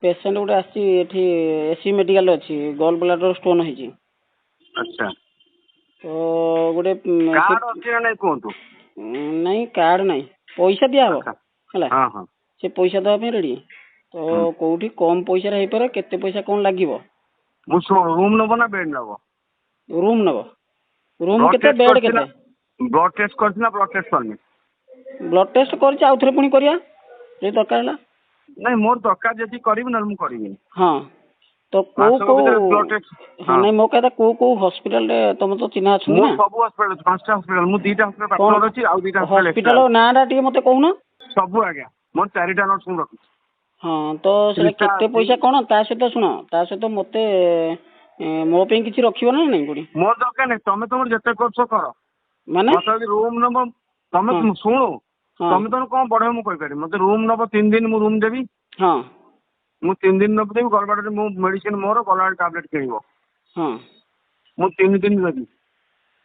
Patient गोटे AC medical अच्छी gall bladder stone होइछि। अच्छा तो गोटे कार्ड अछि ना नहीं कोंतु नहीं कार्ड नहीं पैसा दिया हो हला हां हां से पैसा दवा पे रेडी तो कोठी कम पैसा रे हेपर केते पैसा कोन लागिवो मु रूम नबो ना बेड नबो रूम नबो रूम केते बेड केते ब्लड टेस्ट करथिना ब्लड टेस्ट करनी ब्लड टेस्ट करछि आउथरे पुनी करिया जे दरकार हला नहीं मोर दरकार जति करिवि ना मु करिवि हां तो को ब्लड टेस्ट हां नहीं मो कहता को हॉस्पिटल रे तुम तो चिन्हा छु ना सब हॉस्पिटल पांचटा हॉस्पिटल मु दीटा हॉस्पिटल पार्टनर अछि आ दीटा हॉस्पिटल नाडा टी मते कहूना सब आज्ञा मोर चारिटा नर्स मु रखि हाँ तो से केते पैसा कोन ता सहित सुनो ता सहित मते मो पे किछि रखिबो ना नहीं गुडी मोर दरकार नहीं तमे तमर जते करछो कर माने मतलब रूम नबो तमे सुनो तमे तो कोन बढे मु कहि पारि मते रूम नबो 3 दिन मु रूम देबी हां मु 3 दिन नबो देबी गलबाड मु मेडिसिन मोर गलबाड टैबलेट किनिबो हां मु 3 दिन देबी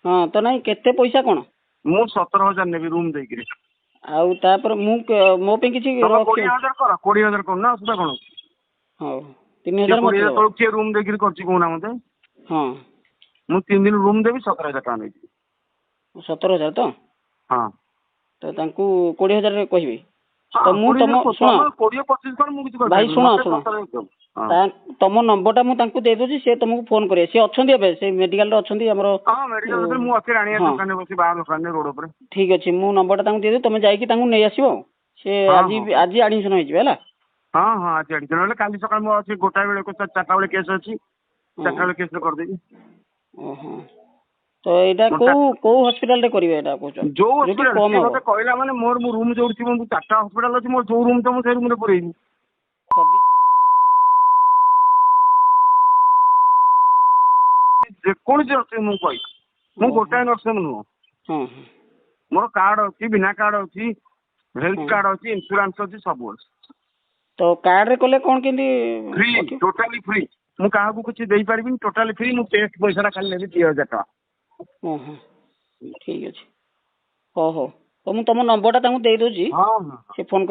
हां तो नहीं केते पैसा कोन मु 17000 नेबी रूम देकिरी आउ तापर मु मो पे किछि 20000 कर 20000 कर ना सुदा कोन हां 3000 मत 20000 तो के रूम देकिरी करछि कोना मते हां मु 3 दिन रूम देबी 17000 टका नै 17000 तो हां तो तांकू 20000 रे कहबी तो मु तम सुनो 20 25 कर मु किछि कर भाई सुनो तम नंबर टा मु तांकू दे दोजी से तुमको फोन करे से अछंदी एबे से मेडिकल रे अछंदी हमरो हां मेडिकल रे मु अके राणिया दुकान बसी बाहर दुकान रोड ऊपर ठीक अछि मु नंबर टा तांकू दे दे तुम जाई कि तांकू नै आसीबो से आज एडमिशन होई जिवे हला हां हां आज एडमिशन होले काली सकाळ मो अछि गोटा बेले को 4टा बेले केस अछि 4टा बेले केस कर देबी ओहो तो एटा को हॉस्पिटल रे करिवे एटा कोचो जो हॉस्पिटल मते कहला माने मोर मु रूम जोड़ छी मु 4टा हॉस्पिटल अछि मोर जो रूम तो मु से रूम रे पुरेबी जे कोन जे अछि मु कहि मु गोटा नर्स मु हां मोर कार्ड अछि बिना कार्ड अछि हेल्थ कार्ड अछि इंश्योरेंस अछि सब अछि तो कार्ड रे कोले कोन केंदी फ्री टोटली फ्री मु काहा को कुछ देई परबिन टोटली फ्री मु टेस्ट पैसा खाली लेबी 3000 टका ओहो ठीक अछि हो हो तो मु तम नंबर टा तांकू दे दोजी हां हां से फोन